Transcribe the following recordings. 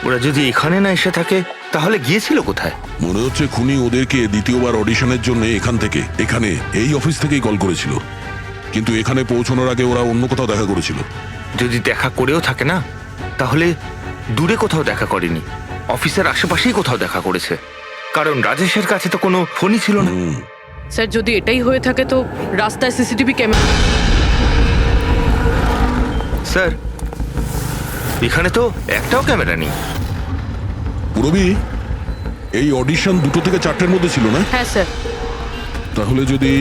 ওরা যদি এখানে না এসে থাকে তাহলে গিয়েছিল কোথায়? মনে হচ্ছে খুনি ওদেরকে দ্বিতীয়বার অডিশনের জন্য এখানে এই অফিস থেকেই কল করেছিল, কিন্তু এখানে পৌঁছানোর আগে ওরা অন্য কোথাও দেখা করেছিল। যদি দেখা করেও থাকে না, তাহলে দূরে কোথাও দেখা করেনি, অফিসের আশেপাশেই কোথাও দেখা করেছে, কারণ রাজেশের কাছে তো কোনো ফোনই ছিল না। স্যার, যদি এটাই হয়ে থাকে তো রাস্তায় সিসিটিভি ক্যামেরা। স্যার, এখানে তো একটাও ক্যামেরা নেই। পুরবি, এই অডিশন 2টো থেকে 4টের মধ্যে ছিল না? হ্যাঁ স্যার। তাহলে যদি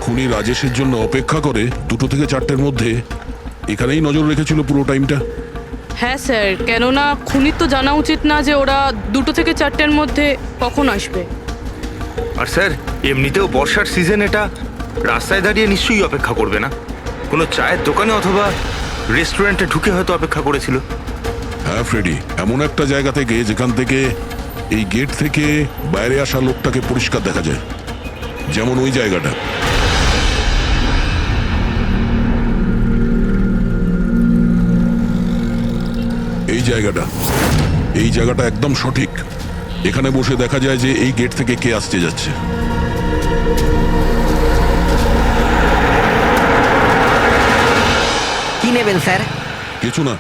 খুনি রাজেশের জন্য অপেক্ষা করে 2টো থেকে 4টের মধ্যে এখানেই নজর রেখেছিল পুরো টাইমটা। হ্যাঁ স্যার, কেননা খুনির তো জানা উচিত না যে ওরা 2টো থেকে 4টের মধ্যে কখন আসবে। আর স্যার, এমনিতেও বর্ষার সিজন, এটা রাস্তায় দাঁড়িয়ে নিশ্চয়ই অপেক্ষা করবে না, কোনো চায়ের দোকানে অথবা রেস্টুরেন্টে ঢুকে হয়তো অপেক্ষা করেছিল। হ্যাঁ ফ্রেডি, এমন একটা জায়গা থেকে যেখান থেকে এই গেট থেকে বাইরে আসা লোকটাকে পরিষ্কার দেখা যায়, যেমন ওই জায়গাটা। এই জায়গাটা একদম সঠিক। এখানে বসে দেখা যায় যে এই গেট থেকে কে আসতে যাচ্ছে। কি নেবেন স্যার? কিছু না,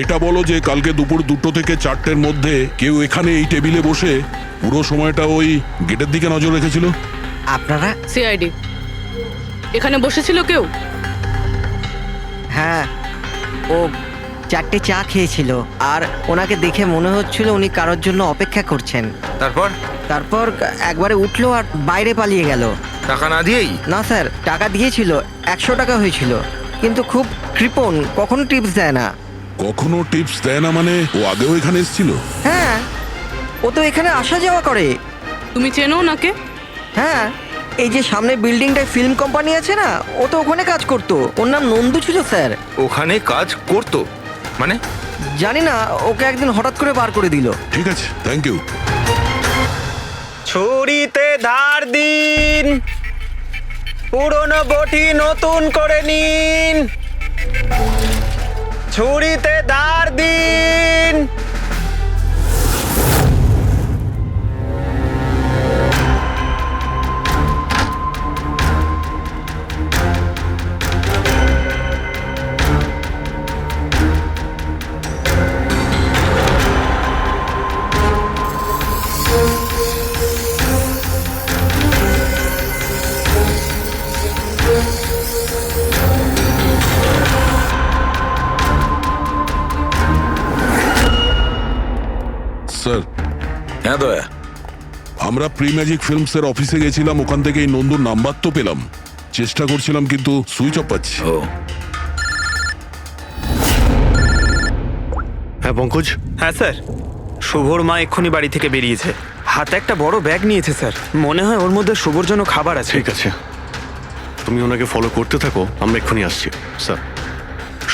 এটা বলো যে কালকে দুপুর 2টো থেকে 4টের মধ্যে কেউ এখানে এই টেবিলে বসে পুরো সময়টা ওই গেটের দিকে নজর রেখেছিল? আপনারা? সিআইডি এখানে বসেছিল কেউ? হ্যাঁ, ও 4টে চা খেয়েছিল, আর ওনাকে দেখে মনে হচ্ছিল উনি কারোর জন্য অপেক্ষা করছেন। তারপর একবারে উঠলো আর বাইরে পালিয়ে গেল। টাকা না দিয়েই? না স্যার, টাকা দিয়েছিল, 100 টাকা হয়েছিল, কিন্তু খুব কৃপণ, কখনো টিপস দেয় না। কখনো টিপস দেয় না মানে? ও আগেও এখানে এসেছিল? হ্যাঁ, ও তো এখানে আসা যাওয়া করে। তুমি চেনো ওনাকে? হ্যাঁ, এই যে সামনে বিল্ডিংটায় ফিল্ম কোম্পানি আছে না, ও তো ওখানে কাজ করতো। ওর নাম নন্দু ছিল স্যার। ওখানে কাজ করতো মানে? জানি না, ওকে একদিন হঠাৎ করে বার করে দিল। ঠিক আছে, থ্যাংক ইউ। ছুরিতে ধার দিন, পুরনো বটি নতুন করে নিন। ছুরিতে ধার দিন। স্যার, হ্যাঁ দয়া, আমরা প্রি ম্যাজিক ফিল্মসের অফিসে গেছিলাম, ওখান থেকে এই নন্দুর নাম্বার তো পেলাম, চেষ্টা করছিলাম কিন্তু সুইচ অফ পাচ্ছি। ও হ্যাঁ পঙ্কজ। হ্যাঁ স্যার, শুভর মা এক্ষুনি বাড়ি থেকে বেরিয়েছে, হাতে একটা বড় ব্যাগ নিয়েছে স্যার। মনে হয় ওর মধ্যে শুভর জন্য খাবার আছে। ঠিক আছে, তুমি ওনাকে ফলো করতে থাকো, আমরা এক্ষুনি আসছি। স্যার,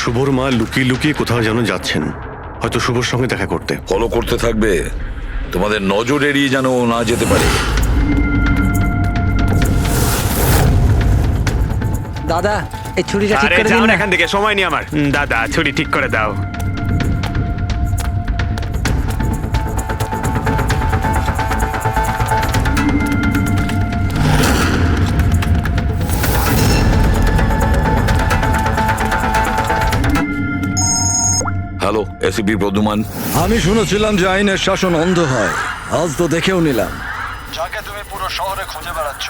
শুভর মা লুকিয়ে লুকিয়ে কোথাও যেন যাচ্ছেন, হয়তো শুভর সঙ্গে দেখা করতে। ফলো করতে থাকবে, তোমাদের নজর এড়িয়ে যেন ও না যেতে পারে। দাদা, এই ছুরিটা ঠিক আরে করে যাও দিন না না। এখান থেকে, সময় নেই আমার। দাদা, ছুরি ঠিক করে দাও। Hello, ACP Pradyuman. আমি শুনেছিলাম যে আইনের শাসন অন্ধ হয়, আজ তো দেখেও নিলাম। যাকে তুমি পুরো শহরে খুঁজে বেড়াচ্ছ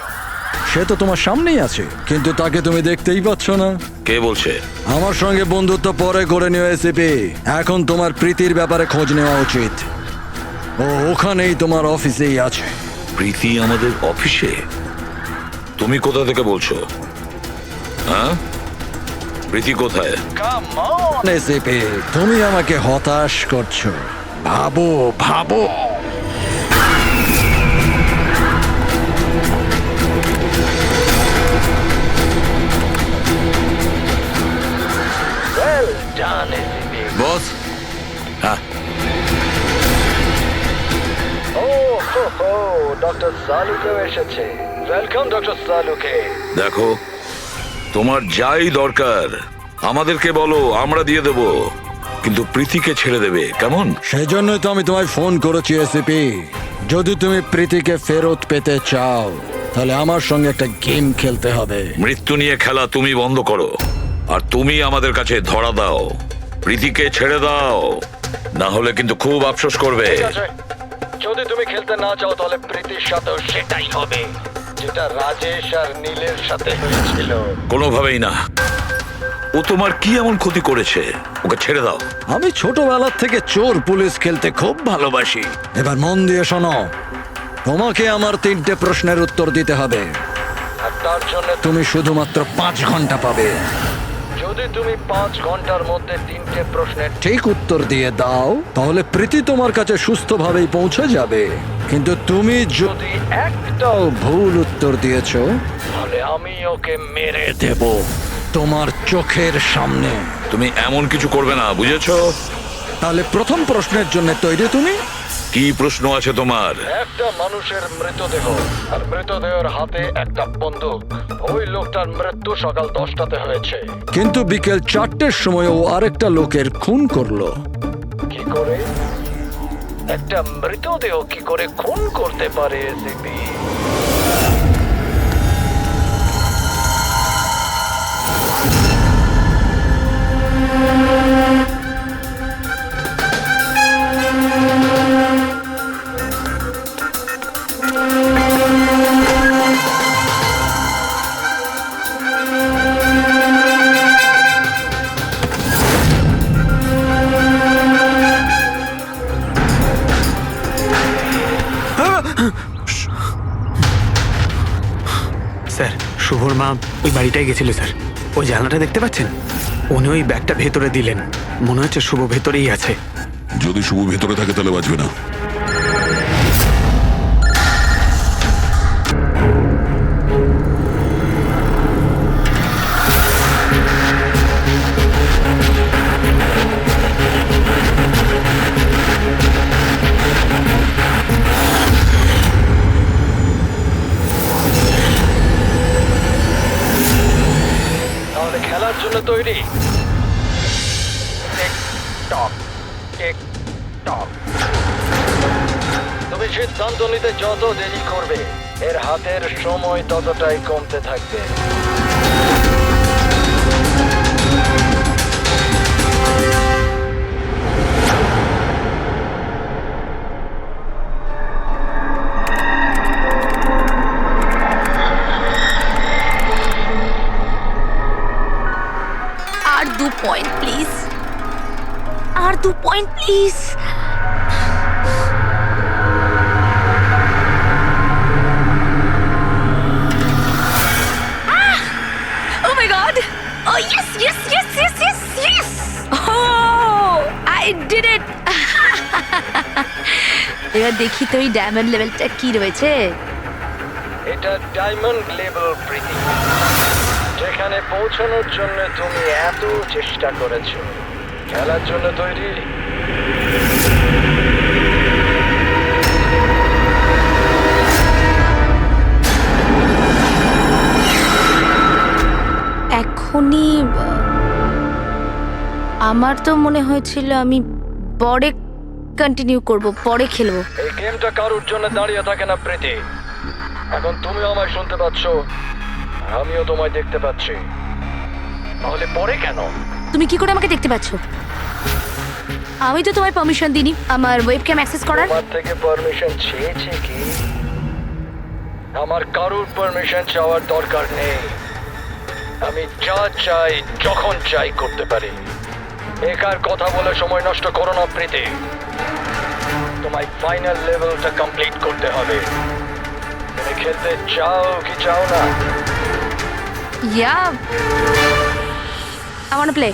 সে তো তোমার সামনেই আছে, কিন্তু তাকে তুমি দেখতেই পাচ্ছ না। কে বলছে? আমার সঙ্গে বন্ধুত্ব পরে করে নিও এসিপি, এখন তোমার প্রীতির ব্যাপারে খোঁজ নেওয়া উচিত। ও ওখানেই তোমার অফিসেই আছে। প্রীতি আমাদের অফিসে? তুমি কোথা থেকে বলছো? হ্যাঁ, প্রীতি কোথায়? এসিপি, তুমি আমাকে হতাশ করছো। ভাবো ভাবো। বস? হ্যাঁ, ডক্টর সালুকেও এসেছে। Welcome doctor Salunke. দেখো, তোমার যাই দরকার আমাদেরকে বলো, আমরা দিয়ে দেবো। কিন্তু প্রীতিকে ছেড়ে দেবে, কেমন? সেই জন্যই তো আমি তোমায় ফোন করেছি এসিপি। যদি তুমি প্রীতিকে ফেরত পেতে চাও তাহলে আমার সঙ্গে একটা গেম খেলতে হবে। মৃত্যু নিয়ে খেলা তুমি বন্ধ করো, আর তুমি আমাদের কাছে ধরা দাও। প্রীতিকে ছেড়ে দাও, না হলে কিন্তু খুব আফসোস করবে। যদি তুমি খেলতে না চাও তাহলে প্রীতির সাথেও সেটাই হবে যেটা রাজেশ আর নীলের সাথে হয়েছিল। কোনোভাবেই না। ও তোমার কি এমন ক্ষতি করেছে? ওকে ছেড়ে দাও। আমি ছোটবেলার থেকে চোর পুলিশ খেলতে খুব ভালোবাসি। এবার মন দিয়ে শোনো, তোমাকে আমার 3টে প্রশ্নের উত্তর দিতে হবে। আর তার জন্য তুমি শুধুমাত্র 5 ঘন্টা পাবে। যদি তুমি 5 ঘন্টার মধ্যে 3টে প্রশ্নের ঠিক উত্তর দিয়ে দাও তাহলে প্রীতি তোমার কাছে সুস্থভাবেই পৌঁছে যাবে। কিন্তু তুমি যদি একটাও ভুল উত্তর দিয়েছো তাহলে আমি ওকে মেরে দেব তোমার চোখের সামনে। তুমি এমন কিছু করবে না, বুঝেছো? তাহলে প্রথম প্রশ্নের জন্য তৈরি তুমি? কি প্রশ্ন আছে তোমার? একটা মানুষের মৃতদেহ আর মৃতদেহের হাতে একটা বন্দুক। ওই লোকটার মৃত্যু সকাল 10টাতে হয়েছে। কিন্তু বিকেল 4টের সময় ও আরেকটা লোকের খুন করলো। কি করে একটা মৃতদেহ কি করে খুন করতে পারে এসিপি? স্যার, শুভর মা ওই বাড়িটায় গেছিল স্যার। ওই জানলাটা দেখতে পাচ্ছেন? উনি ওই ব্যাগটা ভেতরে দিলেন। মনে হচ্ছে শুভ ভেতরেই আছে। যদি শুভ ভেতরে থাকে তাহলে বাঁচবে না। তাহলে খেলার জন্য তৈরি? টিক টক, টিক টক। তুমি সিদ্ধান্ত নিতে যত দেরি করবে এর হাতের সময় ততটাই কমতে থাকবে। আর 2 পয়েন্ট প্লিজ, আর 2 point please. Oh my god! Oh yes, yes, yes, yes, yes, yes! Oh, I did it! এবার দেখি তো এই ডায়মন্ড লেভেলটা কি রয়েছে। এটা ডায়মন্ড লেভেল প্রীতি, যেখানে পৌঁছানোর জন্য তুমি এত চেষ্টা করেছো। খেলার জন্য তৈরি? এখনই আমার তো মনে হয়েছিল আমি পরে কন্টিনিউ করব, পরে খেলবো। এই গেমটা কারোর জন্য দাঁড়িয়ে থাকে না প্রীতি। এখন তুমিও আমায় শুনতে পাচ্ছ, আমিও তোমায় দেখতে পাচ্ছি। তাহলে পরে কেন? তুমি কি করে আমাকে দেখতে পাচ্ছ? আমি তো তোমায় পারমিশন দিইনি আমার ওয়েবক্যাম অ্যাক্সেস করার। তোমার থেকে পারমিশন চেয়েছে কি? আমার কারোর পারমিশন চাওয়ার দরকার নেই। আমি যা চাই যখন চাই করতে পারি। একার কথা বলে সময় নষ্ট করো না প্রীতি। তোমায় ফাইনাল লেভেলটা কমপ্লিট করতে হবে। তুমি খেলতে চাও কি চাও না? Yeah, I want to play.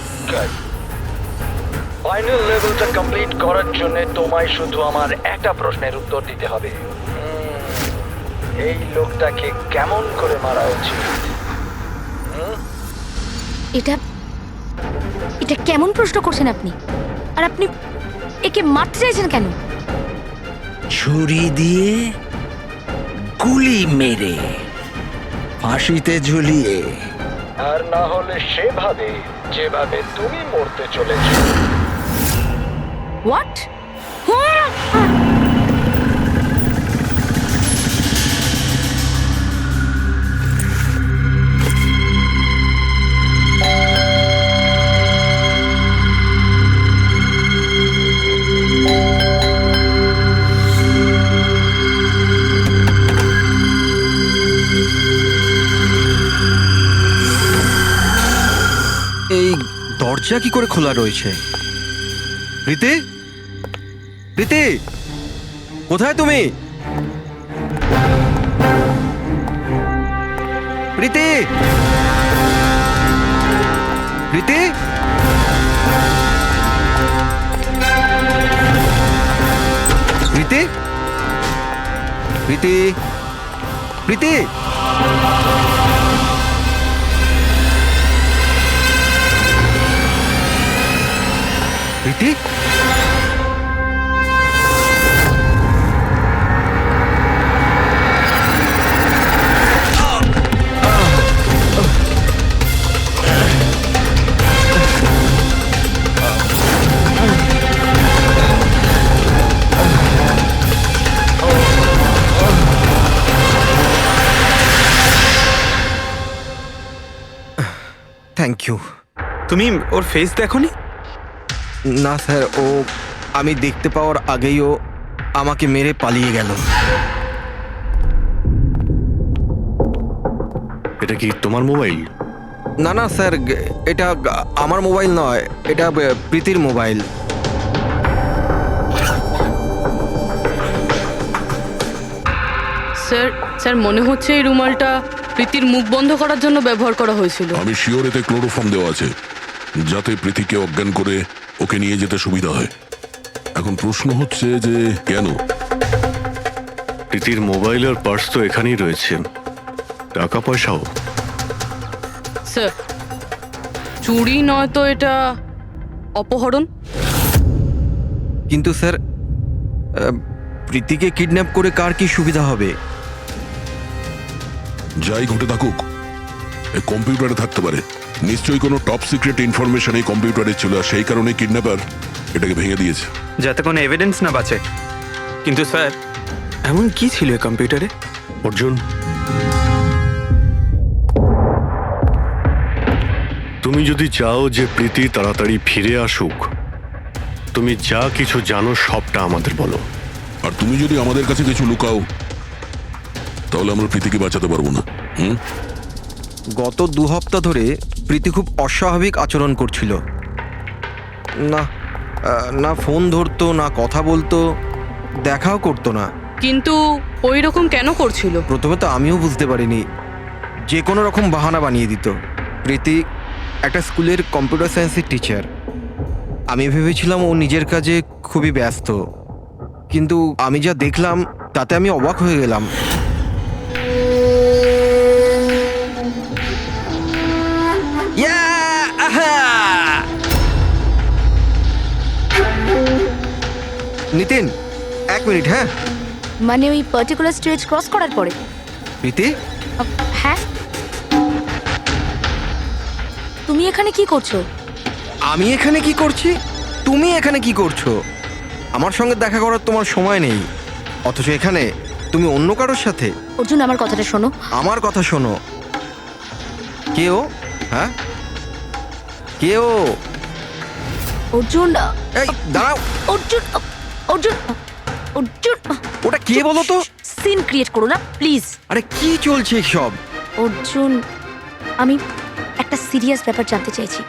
Final লেভেলটা কমপ্লিট করার জন্য তোমায় শুধু আমার একটা প্রশ্নের উত্তর দিতে হবে। এই লোকটাকে কেমন করে মারা উচিত? এটা কেমন প্রশ্ন করছেন আপনি? আর আপনি একে মারতে চাইছেন কেন? ছুরি দিয়ে, গুলি মেরে, ফাঁসিতে ঝুলিয়ে। আর না হলে সেভাবে যেভাবে তুমি মরতে চলেছো। হোয়াট? এই দরজা কি করে খোলা রয়েছে? প্রীতি, প্রীতি, কোথায় তুমি? প্রীতি, প্রীতি, প্রীতি, প্রীতি, প্রীতি। প্রীতি, থ্যাংক ইউ। তুমি ওর ফেস দেখোনি? না স্যার, ও আমি দেখতে পাওয়ার আগেই ও আমাকে মেরে পালিয়ে গেল। এটা কি তোমার মোবাইল? না না স্যার, এটা আমার মোবাইল নয়, এটা প্রীতির মোবাইল। স্যার স্যার মনে হচ্ছে এই রুমালটা প্রীতির মুখ বন্ধ করার জন্য ব্যবহার করা হয়েছিল। আমি শিওর এতে ক্লোরোফর্ম দেওয়া আছে, যাতে প্রীতিকে অজ্ঞান করে ওকে নিয়ে যেতে সুবিধা হয়। এখন প্রশ্ন হচ্ছে যে কেন? প্রীতির মোবাইল আর পার্স তো এখানেই রয়েছে, টাকা পয়সাও। স্যার চুরি নয় তো এটা অপহরণ। কিন্তু স্যার, প্রীতিকে কিডন্যাপ করে কার কি সুবিধা হবে? যাই ঘটে থাকুক, এই কম্পিউটারে থাকতে পারে। নিশ্চয়ই কোনো টপ সিক্রেট ইনফরমেশন এই কম্পিউটারে ছিল, আর সেই কারণে কিডন্যাপার এটাকে ভেঙে দিয়েছে। যাতে কোনো এভিডেন্স না বাঁচে। কিন্তু স্যার, এমন কি ছিল এই কম্পিউটারে? অর্জুন, তুমি যদি চাও যে প্রীতি তাড়াতাড়ি ফিরে আসুক, তুমি যা কিছু জানো সবটা আমাদের বলো। আর তুমি যদি আমাদের কাছে কিছু লুকাও, তাহলে আমরা প্রীতিকে বাঁচাতে পারবো না। গত 2 সপ্তাহ ধরে প্রীতি খুব অস্বাভাবিক আচরণ করছিল। না না ফোন ধরতো, না কথা বলতো, দেখাও করতো না। কিন্তু ওই রকম কেন করছিল? প্রথমে তো আমিও বুঝতে পারিনি, যে কোনো রকম বাহানা বানিয়ে দিত। প্রীতি একটা স্কুলের কম্পিউটার সায়েন্সের টিচার। আমি ভেবেছিলাম ও নিজের কাজে খুবই ব্যস্ত, কিন্তু আমি যা দেখলাম তাতে আমি অবাক হয়ে গেলাম। নিতিন, 1 মিনিট। হ্যাঁ মানে ওই পার্টিকুলার স্টেজ ক্রস করার পরে? প্রীতি, হ্যাঁ, তুমি এখানে কি করছো? আমি এখানে কি করছি? তুমি এখানে কি করছো? আমার সঙ্গে দেখা করার তোমার সময় নেই, অথচ এখানে তুমি অন্য কারোর সাথে। অর্জুন, আমার কথাটা শোনো। আমার কথা শোনো। কে ও? হ্যাঁ, কে ও? অর্জুন, এই দাঁড়াও। অর্জুন, অর্জুন, অর্জুন, ওটা কে বলো তো? সিন ক্রিয়েট করো না প্লিজ। আরে কি চলছে সব? অর্জুন, আমি একটা সিরিয়াস ব্যাপার জানতে চাইছি।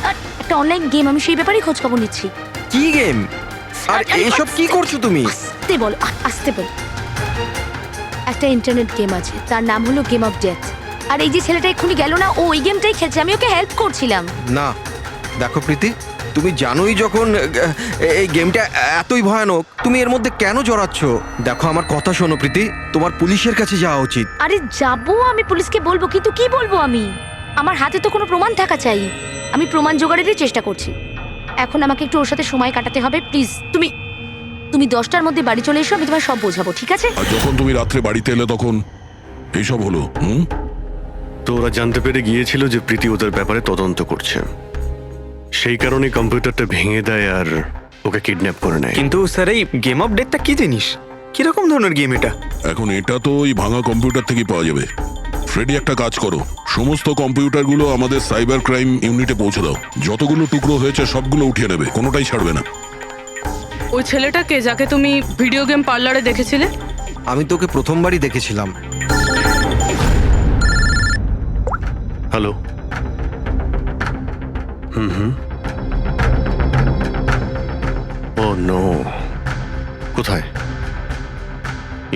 আর একটা অনলাইন গেম, আমি সেই ব্যাপারেই খোঁজ খবর নিচ্ছি। কি গেম? আর এসব কি করছো তুমি? আস্তে বল, আস্তে বল। একটা ইন্টারনেট গেম আছে, তার নাম হলো গেম অফ ডেথ। আর এই যে ছেলেটা এক্ষুনি গেল না, ও ওই গেমটাই খেলছে, আমি ওকে হেল্প করছিলাম। না দেখো প্রীতি, তুমি জানোই যখন এই গেমটা এতই ভয়ানক, তুমি এর মধ্যে কেন জড়াচ্ছ? দেখো আমার কথা শোনো প্রীতি, তোমার পুলিশের কাছে যাওয়া উচিত। আরে যাবো, আমি পুলিশকে বলবো, কিন্তু কি বলবো আমি? আমার হাতে তো কোনো প্রমাণ থাকা চাই। আমি প্রমাণ জোগাড়েরই চেষ্টা করছি। এখন আমাকে একটু ওর সাথে সময় কাটাতে হবে। প্লিজ তুমি 10টার মধ্যে বাড়ি চলে এসো, আমি তোমার সব বোঝাবো, ঠিক আছে? আর যখন তুমি রাত্রে বাড়িতে এলে তখন এইসব হলো। তো ওরা জানতে পেরে গিয়েছিল যে প্রীতি ওদের ব্যাপারে তদন্ত করছে, সেই কারণে কম্পিউটারটা ভেঙে দেয় আর ওকে কিডন্যাপ করে নেয়। কিন্তু স্যার এই গেম অফ ডেথটা কি জিনিস? কিরকম ধরনের গেম এটা? এখন এটা তো ওই ভাঙা কম্পিউটার থেকেই পাওয়া যাবে। ফ্রেডি, একটা কাজ করো, সমস্ত কম্পিউটারগুলো আমাদের সাইবার ক্রাইম ইউনিটে পৌঁছে দাও। যতগুলো টুকরো হয়েছে সবগুলো উঠিয়ে নেবে, কোনোটাই ছাড়বে না। ওই ছেলেটাকে যাকে তুমি ভিডিও গেম পার্লারে দেখেছিলে? আমি তোকে প্রথমবারই দেখেছিলাম। হ্যালো। ও নো, কোথায়?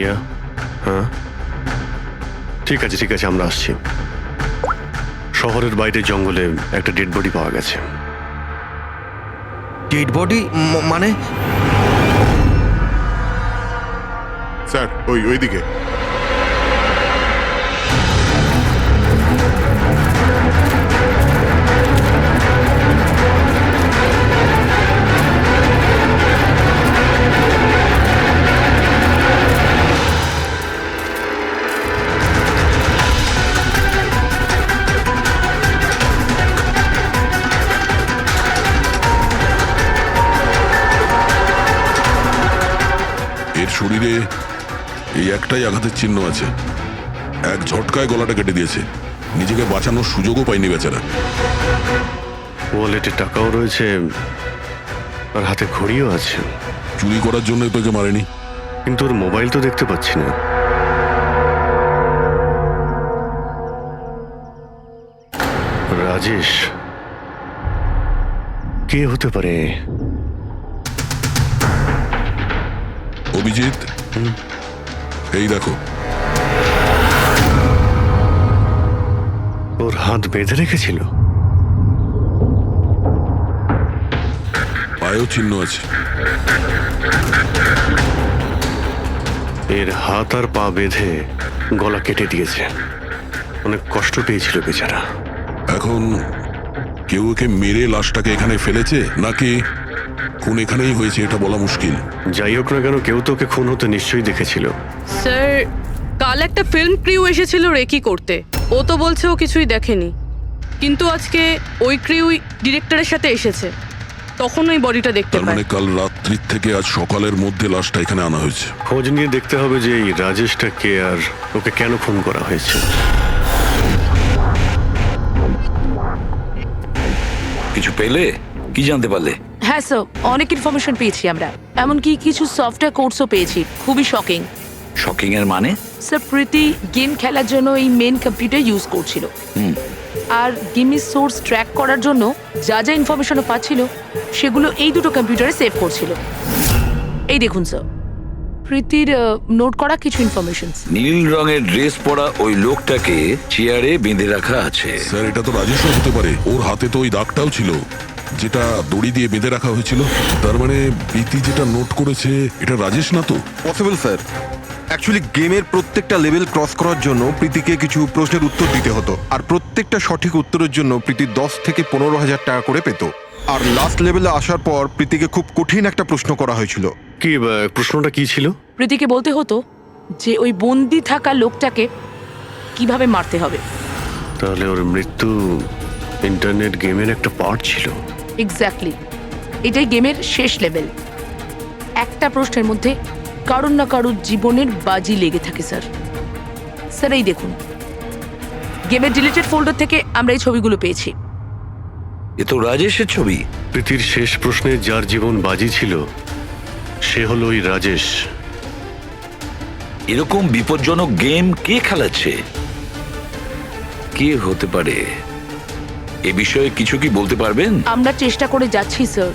ইয়া, হ্যাঁ, ঠিক আছে ঠিক আছে, আমরা আসছি। শহরের বাইরে জঙ্গলে একটা ডেড বডি পাওয়া গেছে। ডেড বডি মানে? স্যার ওইদিকে। এর শরীরে এই একটাই আঘাতের চিহ্ন আছে। এক ঝটকায় গলাটা কেটে দিয়েছে, নিজেকে বাঁচানোর সুযোগও পায়নি বেচারা। ওয়ালেটে টাকাও রয়েছে আর হাতে ঘড়িও আছে। চুরি করার জন্য তোকে মারেনি। কিন্তু ওর মোবাইল তো দেখতে পাচ্ছি না। রাজেশ কে হতে পারে? অভিজিৎ, এই দেখো, ওর হাত বেঁধে রেখেছিল। পায়েও চিহ্ন আছে। এর হাত আর পা বেঁধে গলা কেটে দিয়েছে। অনেক কষ্ট পেয়েছিল বেচারা। এখন কেউ ওকে মেরে লাশটাকে এখানে ফেলেছে নাকি খুন এখানেই হয়েছে এটা বলা মুশকিল। যাই হোক না কেন, কেউ তো ওকে খুন হতে নিশ্চয়ই দেখেছিল। স্যার, কাল একটা ফিল্ম ক্রিউ এসেছিল রেকি করতে। ও তো বলছে ও কিছুই দেখেনি, কিন্তু আজকে ওই ক্রিউ ডিরেক্টরের সাথে এসেছে, তখন ওই বডিটা দেখতে তার পায়। মানে কাল রাত্রির থেকে আজ সকালের মধ্যে লাশটা এখানে আনা হয়েছে। খোঁজ নিয়ে দেখতে হবে যে এই রাজেশটা কে আর ওকে কেন খুন করা হয়েছে। কিছু পেলে? কি জানতে পারলে? হ্যাঁ স্যার, অনেক ইনফরমেশন পেয়েছি আমরা, এমনকি কিছু সফটওয়্যার কোর্সও পেয়েছি। খুবই শকিং। শকিং এর মানে? স্যার, প্রীতি গেম খেলার জন্য এই মেন কম্পিউটার ইউজ করছিল, আর গেমের সোর্স ট্র্যাক করার জন্য যা যা ইনফরমেশনও পাচ্ছিল সেগুলো এই দুটো কম্পিউটারে সেভ করছিল। এই দেখুন স্যার, প্রীতির নোট করা কিছু ইনফরমেশন। নীল রঙের ড্রেস পরা ওই লোকটাকে চেয়ারে বেঁধে রাখা আছে। স্যার, এটা তো রাজেশও হতে পারে। ওর হাতে তো ওই দাগটাও ছিল যেটা দড়ি দিয়ে বেঁধে রাখা হয়েছিল। তার মানে প্রীতি যেটা নোট করেছে এটা রাজেশ না তো? Possible sir. অ্যাকচুয়ালি গেমের প্রত্যেকটা লেভেল ক্রস করার জন্য প্রীতিকে কিছু প্রশ্নের উত্তর দিতে হতো, আর প্রত্যেকটা সঠিক উত্তরের জন্য প্রীতি 10 থেকে 15,000 টাকা করে পেত। আর লাস্ট লেভেলে আসার পর প্রীতিকে খুব কঠিন একটা প্রশ্ন করা হয়েছিল। কি প্রশ্নটা কি ছিল? প্রীতিকে বলতে হতো যে ওই বন্দি থাকা লোকটাকে কিভাবে মারতে হবে। তাহলে ওর মৃত্যু ইন্টারনেট গেমের একটা পার্ট ছিল। এক্স্যাক্টলি, এটাই গেমের শেষ লেভেল। একটা প্রশ্নের মধ্যে কারুর না কারুর জীবনের বাজি লেগে থাকে স্যার। স্যার, এই দেখুন, গেমের ডিলিটেড ফোল্ডার থেকে আমরা এই ছবিগুলো পেয়েছি। এ তো রাজেশের ছবি। প্রীতির শেষ প্রশ্নে যার জীবন বাজি ছিল সে হলো ওই রাজেশ। এরকম বিপজ্জনক গেম কে খেলাচ্ছে? কে হতে পারে? এ বিষয়ে কিছু কি বলতে পারবেন? আমরা চেষ্টা করে যাচ্ছি স্যার,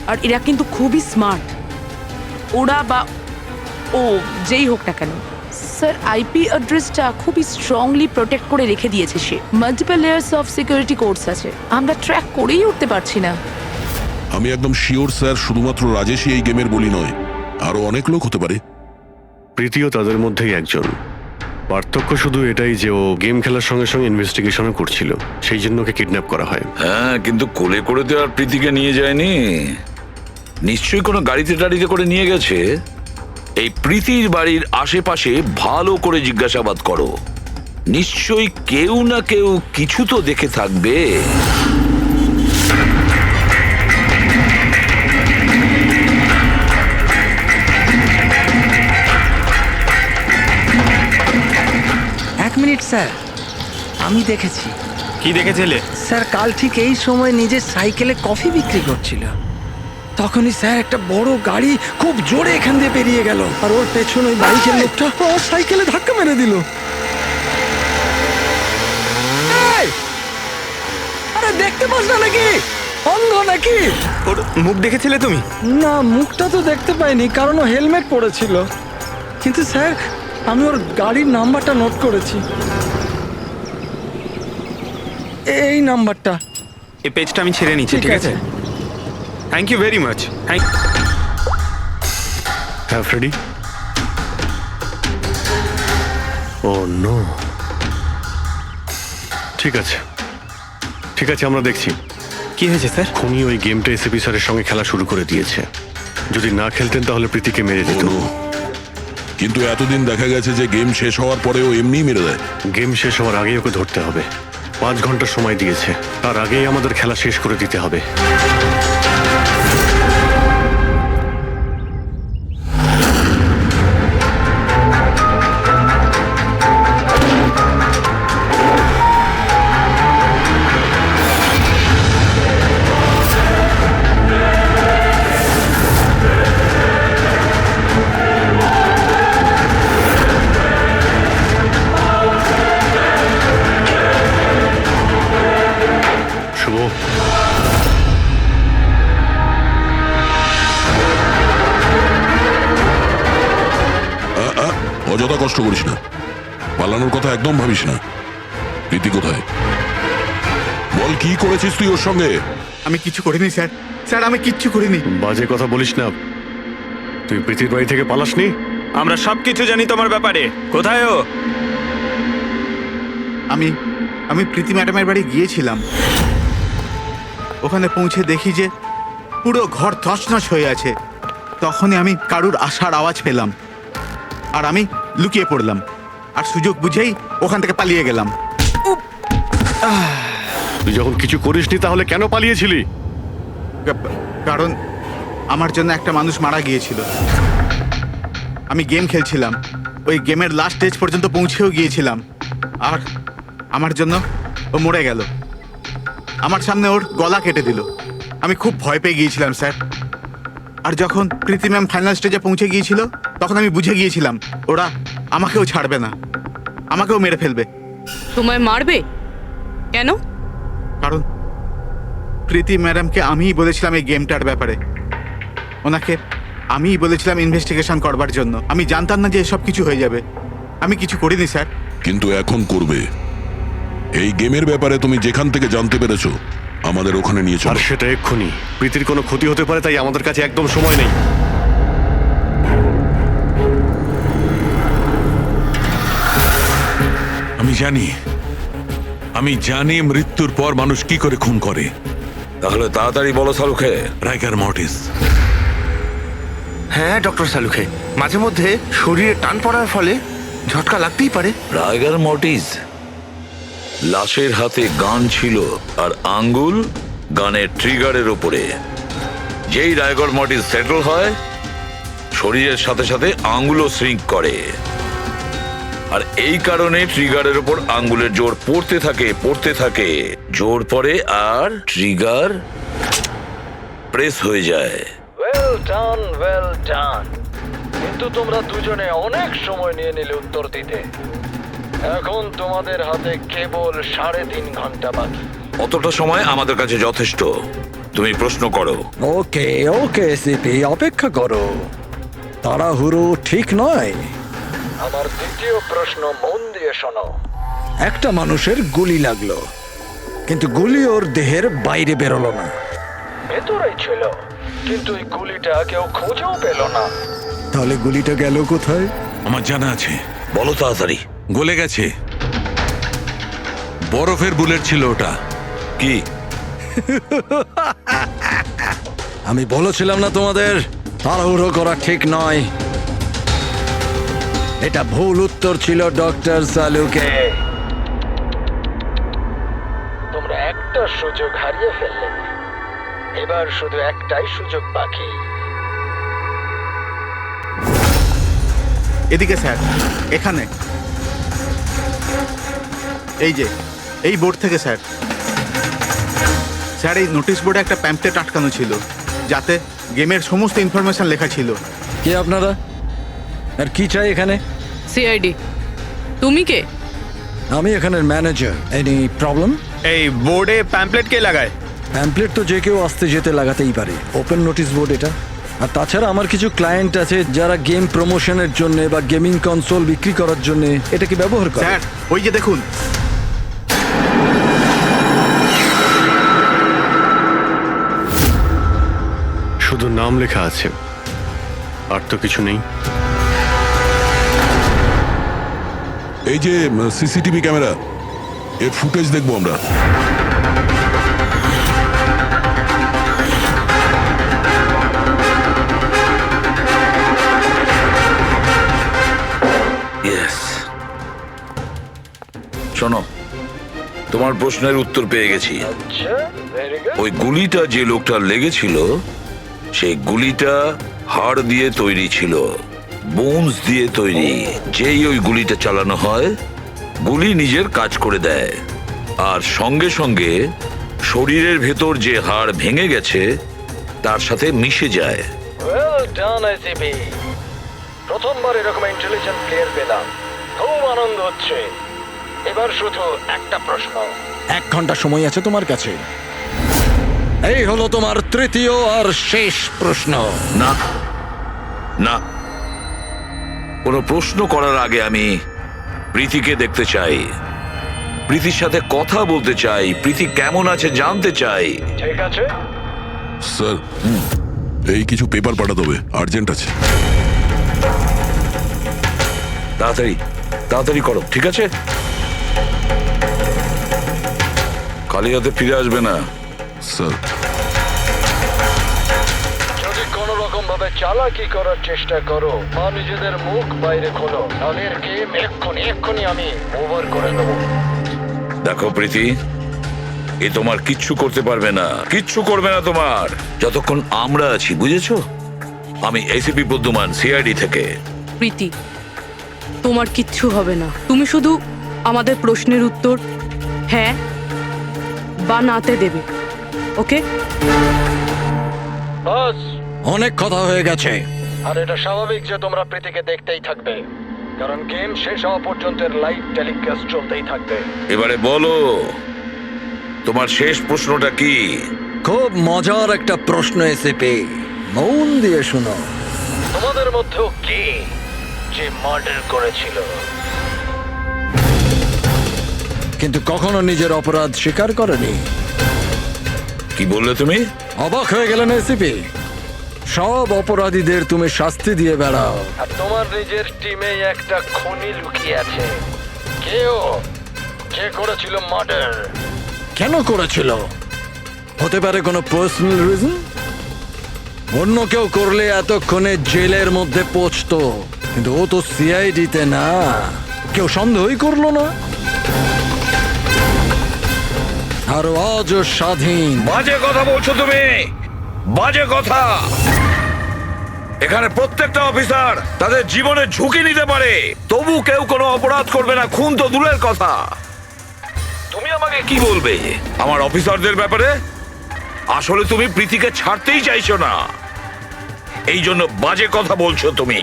আর এরা কিন্তু খুবই স্মার্ট। ওরা বা ও যেই হোক না কেন স্যার, আইপি অ্যাড্রেসটা খুবই স্ট্রংলি প্রোটেক্ট করে রেখে দিয়েছে সে। Multiple layers of security codes আছে, আমরা ট্র্যাক করেই উঠতে পারছি না। আমি একদম শিওর স্যার, শুধুমাত্র রাজেশই এই গেমের বলি নয়, আরো অনেক লোক হতে পারে। প্রীতিও তাদের মধ্যেই একজন। পার্থক্য শুধু এটাই যে ও গেম খেলার সঙ্গে সঙ্গে ইনভেস্টিগেশনও করছিল, সেই জন্য ওকে কিডন্যাপ করা হয়। হ্যাঁ, কিন্তু কোলে করে তো আর প্রীতিকে নিয়ে যায়নি। নিশ্চয়ই কোনো গাড়িতে টাড়িতে করে নিয়ে গেছে। এই প্রীতির বাড়ির আশেপাশে ভালো করে জিজ্ঞাসাবাদ করো, নিশ্চয়ই কেউ না কেউ কিছু তো দেখে থাকবে। স্যার আমি দেখেছি। কি দেখেছিলে? স্যার কাল ঠিক এই সময় নিজের সাইকেলে কফি বিক্রি করছিল। তখনই স্যার একটা বড় গাড়ি খুব জোরে এখান দিয়ে বেরিয়ে গেল, আর ওর পেছনে ওই বাইকের লোকটা ওর সাইকেলে ধাক্কা মেরে দিল। এই! আরে দেখতে পাস না নাকি? অন্ধ নাকি? ওর মুখ দেখেছিলে তুমি? না, মুখটা তো দেখতে পাইনি, কারণ ও হেলমেট পরেছিল। কিন্তু স্যার আমি ওর গাড়ির নাম্বারটা নোট করেছি, এই নাম্বারটা। এই পেজটা আমি ছেড়ে নিচ্ছি, ঠিক আছে? Thank you very much. হ্যাঁ ফ্রেডি। Oh no. ঠিক আছে ঠিক আছে, আমরা দেখছি। কি হয়েছে স্যার? খুনি ওই গেমটা এসএপি স্যারের সঙ্গে খেলা শুরু করে দিয়েছে। যদি না খেলতেন তাহলে প্রীতিকে মেরে দিত। কিন্তু এতদিন দেখা গেছে যে গেম শেষ হওয়ার পরেও এমনি মেরে দেয়। গেম শেষ হওয়ার আগেই ওকে ধরতে হবে। 5 ঘন্টা সময় দিয়েছে, তার আগেই আমাদের খেলা শেষ করে দিতে হবে। শুভ, অযথা কষ্ট করিস না, পালানোর কথা একদম ভাবিস না। প্রীতি কোথায়? বল কি করেছিস তুই ওর সঙ্গে? আমি কিছু করিনি স্যার, স্যার আমি কিচ্ছু করিনি। বাজে কথা বলিস না। তুই প্রীতির বাড়ি থেকে পালাসনি? আমরা সবকিছু জানি তোমার ব্যাপারে। কোথায় ও? আমি প্রীতি ম্যাডামের বাড়ি গিয়েছিলাম। ওখানে পৌঁছে দেখি যে পুরো ঘর তছনছ হয়ে আছে। তখনই আমি কারুর আসার আওয়াজ পেলাম, আর আমি লুকিয়ে পড়লাম, আর সুযোগ বুঝেই ওখান থেকে পালিয়ে গেলাম। তুই যখন কিছু করিসনি তাহলে কেন পালিয়েছিলি? কারণ আমার জন্য একটা মানুষ মারা গিয়েছিল। আমি গেম খেলছিলাম, ওই গেমের লাস্ট স্টেজ পর্যন্ত পৌঁছেও গিয়েছিলাম, আর আমার জন্য ও মরে গেল। আমার সামনে ওর গলা কেটে দিল। আমি খুব ভয় পেয়ে গিয়েছিলাম স্যার। আর যখন প্রীতি ম্যাম ফাইনাল স্টেজে পৌঁছে গিয়েছিল তখন আমি বুঝে গিয়েছিলাম ওরা আমাকেও ছাড়বে না, আমাকেও মেরে ফেলবে। তোমায় মারবে কেন? কারণ প্রীতি ম্যাডামকে আমিই বলেছিলাম এই গেমটার ব্যাপারে। ওনাকে আমিই বলেছিলাম ইনভেস্টিগেশন করবার জন্য। আমি জানতাম না যে এসব কিছু হয়ে যাবে। আমি কিছু করিনি স্যার। কিন্তু এখন করবে। এই গেমের ব্যাপারে তুমি যেখান থেকে জানতে পেরেছো আমাদের ওখানে নিয়ে আর চলো। সেটা এক্ষুনি। প্রীতির কোনো ক্ষতি হতে পারে, তাই আমাদের কাছে একদম সময় নেই। আমি জানি মৃত্যুর পর মানুষ কি করে খুন করে। তাহলে তাড়াতাড়ি বলো সালুখে। রাইগার মর্টিস। হ্যাঁ ডক্টর সালুখে, মাঝে মধ্যে শরীরে টান পড়ার ফলে ঝটকা লাগতেই পারে। রাইগার মর্টিস লাশের হাতে গান ছিল, আর আঙ্গুল গানের ট্রিগারের উপরে। যেই রাইগার মর্টিস সেটেল হয়, শরীরের সাথে সাথে আঙ্গুলও শ্রিঙ্ক করে, আর এই কারণে ট্রিগারের উপর আঙ্গুলের জোর পড়তে থাকে, জোর পড়ে আর ট্রিগার প্রেস হয়ে যায়। Well done. কিন্তু তোমরা দুজনে অনেক সময় নিয়ে নিলে উত্তর দিতে। এখন তোমাদের হাতে কেবল 3.5 ঘন্টা বাকি। অতটা সময় আমাদের কাছে যথেষ্ট। তুমি প্রশ্ন করো। ওকে ওকে সিপি, অপেক্ষা করো, তাড়াহুড়ো ঠিক নয়। আমার দ্বিতীয় প্রশ্ন মন দিয়ে শোনো। একটা মানুষের গুলি লাগলো, কিন্তু গুলি ওর দেহের বাইরে বেরোলো না। ভেতরেই ছিল, কিন্তু এই গুলিটা কেউ খুঁজেও পেল না। তাহলে গুলিটা গেল কোথায়? আমার জানা আছে। বলো তাড়াতাড়ি। গলে গেছে। বরফের বুলেট ছিল ওটা। কি? আমি বলেছিলাম না তোমাদের তাড়াহুড়ো করা ঠিক নয়। এটা ভুল উত্তর ছিল ডক্টর সালুকে। তোমরা একটা সুযোগ হারিয়ে ফেললে। এবার শুধু একটাই সুযোগ বাকি। এদিকে স্যার, এখানে। এই যে এই বোর্ড থেকে স্যার। স্যার এই নোটিশ বোর্ডে একটা প্যাম্পলেট আটকানো ছিল, যাতে গেমের সমস্ত ইনফরমেশন লেখা ছিল। কে আপনারা আর কি চাই এখানে? সিআইডি। তুমি কে? আমি এখানের ম্যানেজার। Any problem? এই বোর্ডে প্যাম্পলেট কে লাগায়? প্যাম্পলেট তো যে কেউ আসতে যেতে লাগাতেই পারে। ওপেন নোটিশ বোর্ড এটা। আর তাছাড়া আমার কিছু ক্লায়েন্ট আছে যারা গেম প্রমোশনের জন্য বা গেমিং কনসোল বিক্রি করার জন্য এটাকে ব্যবহার করে। স্যার ওই যে দেখুন, শুধু নাম লেখা আছে, আর তো কিছু নেই। এই যে সিসিটিভি ক্যামেরা, এর ফুটেজ দেখবো আমরা। শোনো, তোমার প্রশ্নের উত্তর পেয়ে গেছি। ওই গুলিটা যে লোকটার লেগেছিল, সেই গুলিটা হাড় দিয়ে তৈরি ছিল, বোনস দিয়ে তৈরি। যেই ওই গুলিটা চালানো হয়, গুলি নিজের কাজ করে দেয়, আর সঙ্গে সঙ্গে শরীরের ভেতর যে হাড় ভেঙে গেছে তার সাথে মিশে যায়। ওয়েল ডান আইসিপি, প্রথমবার এরকম ইন্টেলিজেন্ট প্লেয়ার পেলাম, খুব আনন্দ হচ্ছে। এবার শুধু একটা প্রশ্ন। 1 ঘন্টা সময় আছে তোমার কাছে। এই হলো তোমার তৃতীয় আর শেষ প্রশ্ন। না না, কোনো প্রশ্ন করার আগে আমি প্রীতিকে দেখতে চাই, প্রীতির সাথে কথা বলতে চাই, প্রীতি কেমন আছে জানতে চাই। ঠিক আছে স্যার, এই কিছু পেপার পাঠাতে হবে, আর্জেন্ট আছে। তাড়াতাড়ি তাড়াতাড়ি করো, ঠিক আছে? খালি হাতে ফিরে আসবে না। স্যার, যদি কোনো রকম ভাবে চালাকি করার চেষ্টা করো বা নিজেদের মুখ বাইরে খোলো, তাহলে গেম এক্ষুনি আমি ওভার করে দেবো। দেখো প্রীতি, এ তোমার কিচ্ছু করতে পারবে না, কিচ্ছু করবে না তোমার, যতক্ষণ আমরা আছি, বুঝেছো? আমি এসিপি প্রদ্যুমান, সিআইডি থেকে। প্রীতি, তোমার কিচ্ছু হবে না। তুমি শুধু আমাদের প্রশ্নের উত্তর হ্যাঁ বা নাতে দেবে, ওকে? বাস, অনেক কথা হয়ে গেছে। আর এটা স্বাভাবিক যে তোমরা প্রীতিকে দেখতেই থাকবে, কারণ গেম শেষ হওয়া পর্যন্ত লাইভ টেলিকাস্ট চলতেই থাকবে। এবারে বলো, তোমার শেষ প্রশ্নটা কি? খুব মজার একটা প্রশ্ন এসেপি, মন দিয়ে শোনো। তোমাদের মধ্যেও কে যে মার্ডার করেছিল কিন্তু কখনো নিজের অপরাধ স্বীকার করেনি? কি বললে তুমি? অবাক হয়ে গেলেন এসিপি? সব অপরাধীদের তুমি শাস্তি দিয়ে বেড়াও, আর তোমার নিজের টিমে একটা খুনি লুকিয়ে আছে। কেউ কে করেছিল মার্ডার? কেন করেছিল? হতে পারে কোনো পার্সোনাল রিজন। অন্য কেউ করলে এতক্ষণে জেলের মধ্যে পৌঁছতো, কিন্তু ও তো সিআইডিতে না, কেউ সন্দেহই করলো না। আর আজও স্বাধীন। বাজে কথা বলছো তুমি, বাজে কথা। এখানে প্রত্যেকটা অফিসার তাদের জীবনের ঝুঁকি নিতে পারে, তবু কেউ কোনো অপরাধ করবে না, খুন তো দূরের কথা। তুমি আমাকে কি বলবে আমার অফিসারদের ব্যাপারে? আসলে তুমি প্রীতিকে ছাড়তেই চাইছো না, এই জন্য বাজে কথা বলছো তুমি।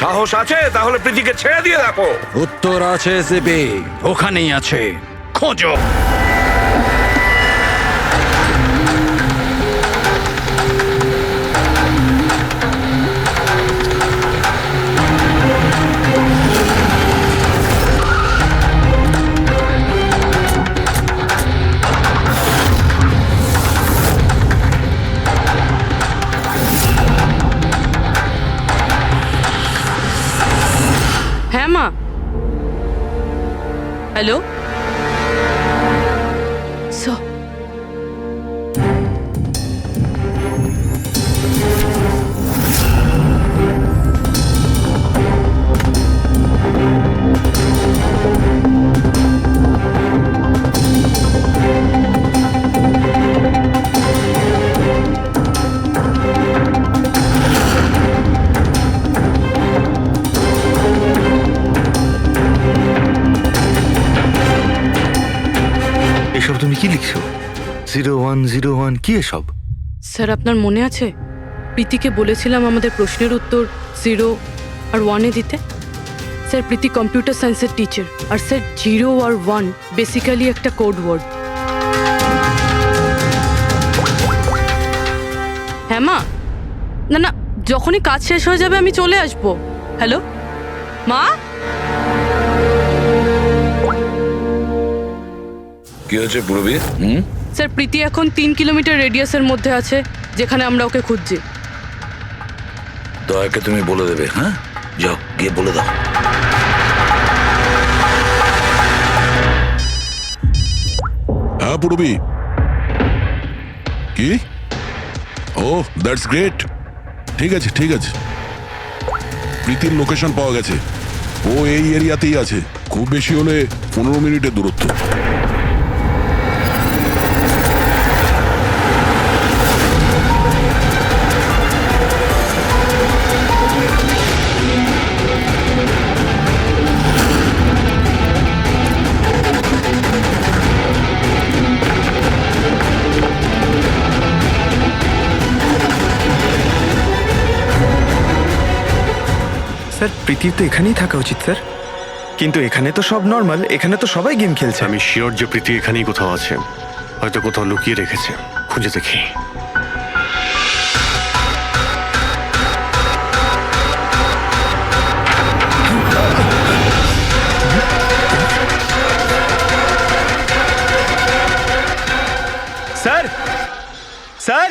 সাহস আছে তাহলে প্রীতিকে ছেড়ে দিয়ে দেখো। উত্তর আছে এসিপি, ওখানেই আছে, খোঁজো। হ্যাঁ মা, হ্যালো। 0101 কি এসব? স্যার আপনার মনে আছে প্রীতিকে বলেছিলাম আমাদের প্রশ্নের উত্তর 0 আর 1-এ দিতে? স্যার প্রীতি কম্পিউটার সায়েন্সের টিচার, আর স্যার 0 আর 1 বেসিক্যালি একটা কোড ওয়ার্ড। হ্যাঁ মা, না না, যখনই কাজ শেষ হয়ে যাবে আমি চলে আসবো। হ্যালো মা? কি হয়েছে পূরবী? স্যার প্রীতি এখন 3 কিলোমিটার রেডিয়াসের মধ্যে আছে, যেখানে আমরা ওকে খুঁজছি। দয়াকে তুমি বলে দেবে। হ্যাঁ, যাও গিয়ে বলে দাও। হ্যাঁ পূরবী, কি? ও দ্যাটস গ্রেট। ঠিক আছে ঠিক আছে, প্রীতির লোকেশন পাওয়া গেছে। ও এই এরিয়াতেই আছে, খুব বেশি হলে 15 মিনিটের দূরত্ব। স্যার প্রীতির তো এখানেই থাকা উচিত স্যার, কিন্তু এখানে তো সব নর্মাল, এখানে তো সবাই গেম খেলছে। আমি শিওর যে প্রীতি এখানেই কোথাও আছে, হয়তো কোথাও লুকিয়ে রেখেছে। খুঁজে দেখি। স্যার স্যার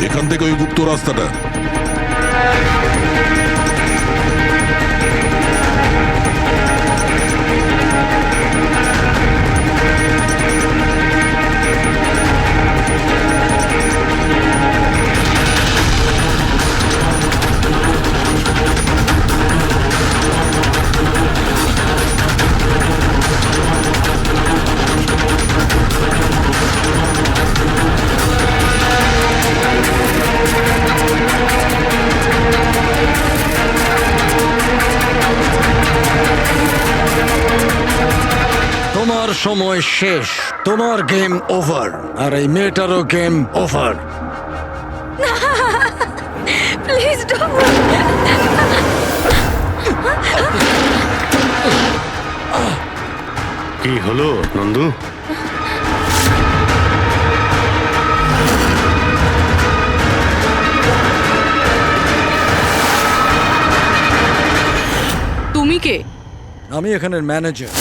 এখান থেকে ওই গুপ্ত রাস্তাটা। তোমার সময় শেষ, তোমার গেম ওভার, আর এই মেয়েটারও গেম ওভার। Please don't. কি হলো নন্দু? তুমি কে? আমি এখানের ম্যানেজার।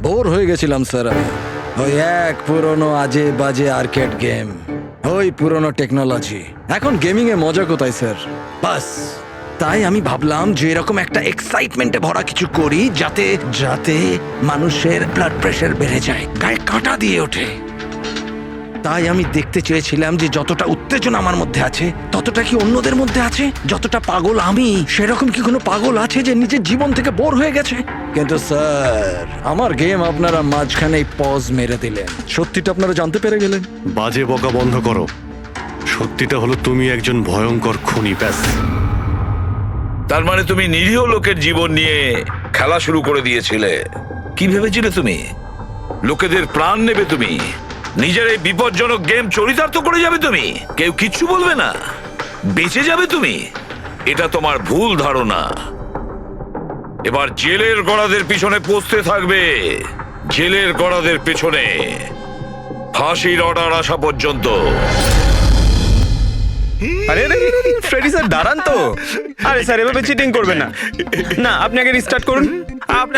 বোর হয়ে গেছিলাম স্যার আমি। ওই এক পুরনো আজে বাজে আর্কেড গেম, ওই পুরনো টেকনোলজি। এখন গেমিং এ মজা কোথায় স্যার? বাস তাই আমি ভাবলাম যে এরকম একটা এক্সাইটমেন্টে ভরা কিছু করি, যাতে যাতে মানুষের ব্লাড প্রেশার বেড়ে যায়, গায়ে কাঁটা দিয়ে ওঠে। তাই আমি দেখতে চেয়েছিলাম যে যতটা উত্তেজনা আমার মধ্যে আছে, ততটা কি অন্যদের মধ্যে আছে? যতটা পাগল আমি, সেরকম কি কোনো পাগল আছে যে নিজের জীবন থেকে বোর হয়ে গেছে? কিন্তু স্যার, আমার গেম আপনারা মাঝখানেই পজ মেরে দিলেন। সত্যিটা আপনারা জানতে পেরে গেলেন। বাজে বকা বন্ধ করো। সত্যিটা হলো তুমি একজন ভয়ঙ্কর খুনি, ব্যাস। তার মানে তুমি নিরীহ লোকের জীবন নিয়ে খেলা শুরু করে দিয়েছিলে। কি ভেবেছিলে তুমি লোকেদের প্রাণ নেবে? তুমি নিজের এই বিপজ্জনক গেম চরিতার্থ করে যাবে? তুমি কেউ কিচ্ছু বলবে না, বেঁচে যাবে তুমি? এটা তোমার ভুল ধারণা। এবার জেলের গড়াদের পিছনে পৌঁছতে থাকবে, জেলের গড়াদের পেছনে, ফাঁসির অর্ডার আসা পর্যন্ত। আরে ফ্রেডি স্যার দাঁড়ান তো। আরে স্যার এভাবে চিটিং করবেন না। না, আপনি আগে রিস্টার্ট করুন।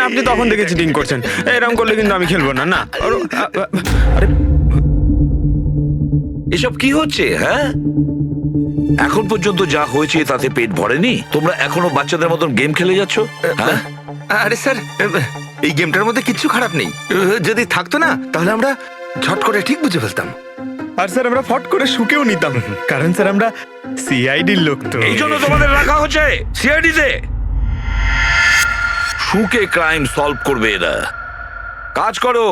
আপনি তখন থেকে চিটিং করছেন, এরকম করলে কিন্তু আমি খেলবো না। না আরে এসব কি হচ্ছে? হ্যাঁ, এখন পর্যন্ত যা হয়েছে তাতে পেট ভরেনি? তোমরা এখনো বাচ্চাদের মতন গেম খেলে যাচ্ছ? হ্যাঁ? আরে স্যার, এই গেমটার মধ্যে কিচ্ছু খারাপ নেই। যদি থাকতো না তাহলে আমরা ঝট করে ঠিক বুঝে ফেলতাম। আর স্যার আমরা ফট করে শুকেও নিতাম, কারণ স্যার আমরা সিআইডির লোক তো। এই জন্য তোমাদের রাখা হচ্ছে সিআইডি তে। শুকে ক্রাইম সলভ করবে এরা। কাজ করো।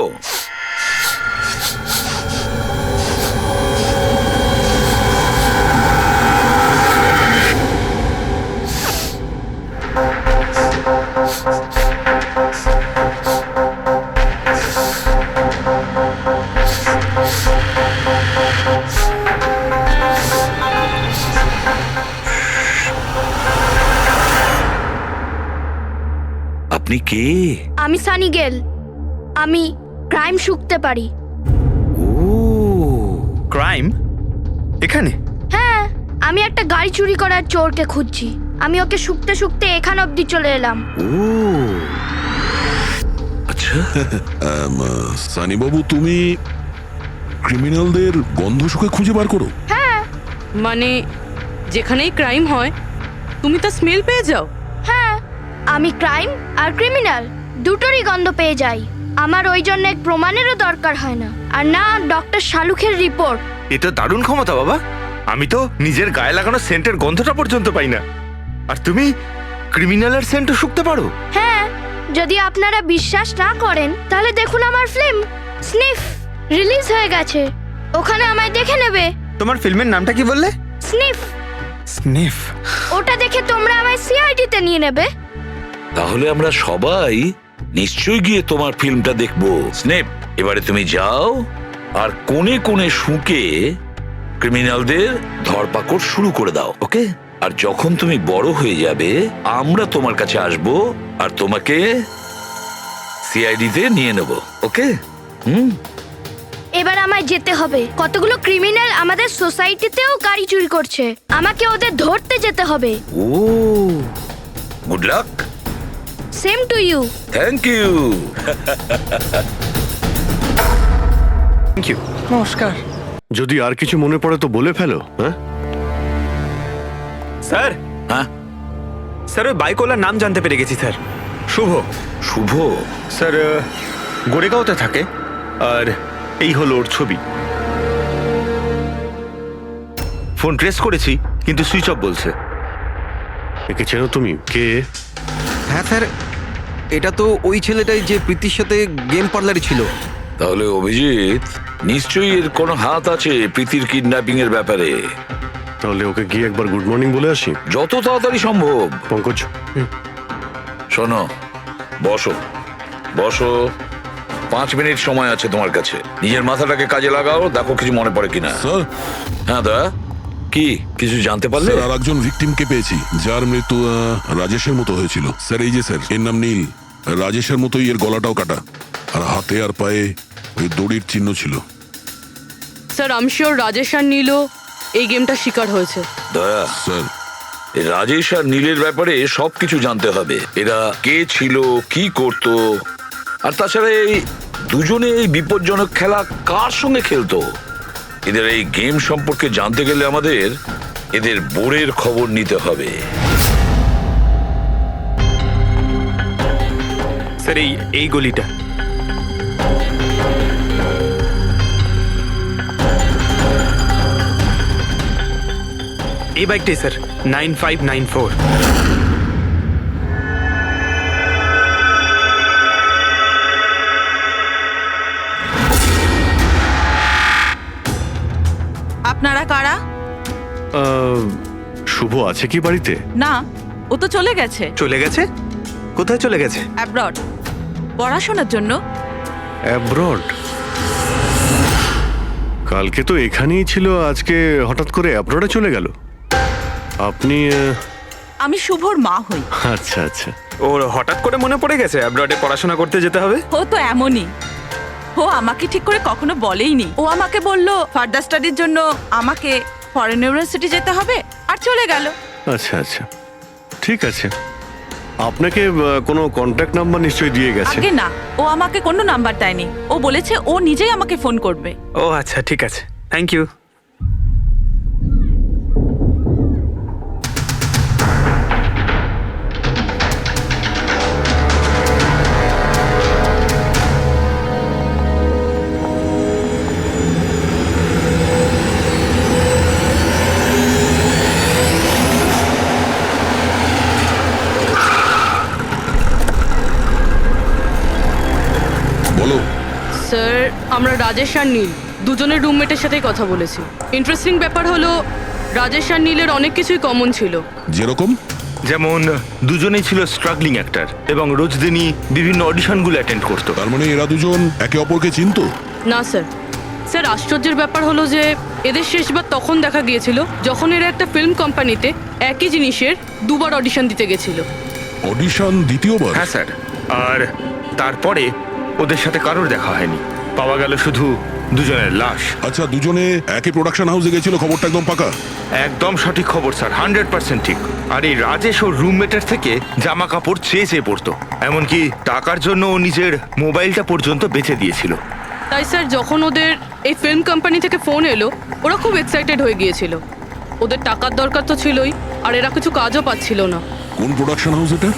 আপনি কে? আমি সানি গেল। আমি ক্রাইম শুকতে পারি। ক্রাইম এখানে? হ্যাঁ, আমি একটা গাড়ি চুরি করার চোরকে খুঁজছি। আমি ওকে শুকতে শুকতে এখান অবধি চলে এলাম। আচ্ছা। সানি বাবু, তুমি ক্রিমিনালদের গন্ধ শুকে খুঁজে বার করো? হ্যাঁ। মানে যেখানেই ক্রাইম হয় তুমি তা স্মেল পেয়ে যাও? হ্যাঁ, আমি ক্রাইম আর ক্রিমিনাল দুটোরই গন্ধ পেয়ে যাই। আমার ওই জন্য প্রমাণেরও দরকার হয় না, আর না ডক্টর শালুখের রিপোর্ট। এ তো দারুণ ক্ষমতা বাবা। আমি তো নিজের গায়ে লাগানো সেন্টের গন্ধটা পর্যন্ত পাই না, আর তুমি ক্রিমিনালের সেন্টও শুকতে পারো? হ্যাঁ, যদি আপনারা বিশ্বাস না করেন তাহলে দেখুন আমার ফিল্ম স্নিফ রিলিজ হয়ে গেছে। ওখানে আমায় দেখে নেবে। তোমার ফিল্মের নামটা কি বললে? স্নিফ। স্নিফ? ওটা দেখে তোমরা আমায় সিআইডি তে নিয়ে নেবে। তাহলে আমরা সবাই নিশ্চয়ই গিয়ে তোমার ফিল্মটা দেখবো। স্নেপ, এবারে তুমি যাও আর কোণে কোণে শুকে ক্রিমিনালদের ধরপাকড় শুরু করে দাও, ওকে? আর যখন তুমি বড় হয়ে যাবে আমরা তোমার কাছে আসব আর তোমাকে সিআইডি তে নিয়ে নেব, ওকে? এবার আমায় যেতে হবে। কতগুলো ক্রিমিনাল আমাদের সোসাইটিতেও গাড়ি চুরি করছে। আমাকে ওদের ধরতে যেতে হবে। ও, good luck. Same to you. Thank you. Thank you. নমস্কার। যদি আর কিছু মনে পড়ে তো বলে ফেলো। হ্যাঁ স্যার। হ্যাঁ স্যার, ওই বাইকওয়ালার নাম জানতে পেরে গেছি স্যার। শুভ। শুভ? স্যার গোরেগাঁওতে থাকে, আর এই হলো ওর ছবি। ফোন ট্রেস করেছি কিন্তু সুইচ অফ বলছে। একে চেনো তুমি? কে? হ্যাঁ স্যার, এটা তো ওই ছেলেটাই যে প্রীতির সাথে গেম পার্লারে ছিল। তাহলে অভিজিৎ নিশ্চয়ই এর কোনো হাত আছে প্রীতির কিডন্যাপিং এর ব্যাপারে। তাহলে ওকে গিয়ে একবার গুড মর্নিং বলে আসি যত তাড়াতাড়ি সম্ভব। পঙ্কজ, শোনো, বসো বসো, 5 মিনিট সময় আছে তোমার কাছে। নিজের মাথাটাকে কাজে লাগাও, দেখো কিছু মনে পড়ে কিনা। স্যার। হ্যাঁ দা, কি কিছু জানতে পারলে? স্যার, আর একজন ভিকটিমকে পেয়েছি যার মৃত্যু রাজেশের মতো হয়েছিল। স্যার, এই যে স্যার, এর নাম নীল। রাজেশের মতোই এর গলাটাও কাটা, আর হাতে আর পায়ে ওই দড়ির চিহ্ন ছিল। স্যার, আমি শিওর রাজেশ আর নীলও এই গেমটা শিকার হয়েছে। দয়া, স্যার, এই রাজেশ আর নীলের ব্যাপারে সবকিছু জানতে হবে। এরা কে ছিল, কি করত, আর তাছাড়া এই দুজনে এই বিপজ্জনক খেলা কার সঙ্গে খেলতো। এদের এই গেম সম্পর্কে জানতে গেলে আমাদের এদের বোর্ডের খবর নিতে হবে। স্যার, এই গলিটা। এই বাইকটাই স্যার, 9594। আপনারা কারা? শুভ আছে কি বাড়িতে? না, ও তো চলে গেছে। চলে গেছে? কোথায় চলে গেছে? অ্যাব্রড, পড়াশোনার জন্য। অ্যাব্রড? কালকে তো এখানেই ছিল, আজকে হঠাৎ করে অ্যাব্রডে চলে গেল। আপনি আমি শুভর মা হই। আচ্ছা আচ্ছা। ওর হঠাৎ করে মনে পড়ে গেছে অ্যাব্রডে পড়াশোনা করতে যেতে হবে। ও তো এমনই। ও আমাকে ঠিক করে কখনো বলেইনি। ও আমাকে বলল ফার্দার স্টাডির জন্য আমাকে ফরেন ইউনিভার্সিটি যেতে হবে, আর চলে গেল। আচ্ছা আচ্ছা, ঠিক আছে। আপনাকে কোনো কন্ট্যাক্ট নাম্বার নিশ্চয়ই দিয়ে গেছে? আগে না, ও আমাকে কোনো নাম্বার দেয়নি। ও বলেছে ও নিজেই আমাকে ফোন করবে। ও আচ্ছা, ঠিক আছে, থ্যাংক ইউ। রাজেশ আর নীল দুজনের রুমমেটের সাথেই কথা বলেছি। ইন্টারেস্টিং ব্যাপার হলো রাজেশ আর নীলের অনেক কিছুই কমন ছিল। যেরকম যেমন দুজনেই ছিল স্ট্রাগলিং অ্যাক্টর এবং রোজ দিনই বিভিন্ন অডিশনগুলো অ্যাটেন্ড করতো। তার মানে এরা দুজন একে অপরকে চিনতো? না স্যার। স্যার আশ্চর্যের ব্যাপার হলো যে এদের শেষবার তখন দেখা গিয়েছিল যখন এরা একটা ফিল্ম কোম্পানিতে একই জিনিসের দুবার অডিশন দিতে গেছিল। অডিশন দ্বিতীয়বার? হ্যাঁ স্যার। আর তারপরে ওদের সাথে কারোর দেখা হয়নি, পাওয়া গেল শুধু দুজনের লাশ। আচ্ছা, দুজনে একই প্রোডাকশন হাউসে গেছিল, খবরটা একদম পাকা? একদম সঠিক খবর স্যার, 100% ঠিক। আর এই রাজেশ ওর রুমমেটের থেকে জামা কাপড় চেয়ে চেয়ে পড়তো, এমনকি টাকার জন্য ও নিজের মোবাইলটা পর্যন্ত বেচে দিয়েছিল। তাই স্যার যখন ওদের এই ফিল্ম কোম্পানি থেকে ফোন এলো ওরা খুব এক্সাইটেড হয়ে গিয়েছিল। ওদের টাকার দরকার তো ছিলই, আর এরা কিছু কাজও পাচ্ছিল না। কোন প্রোডাকশন হাউস এটা?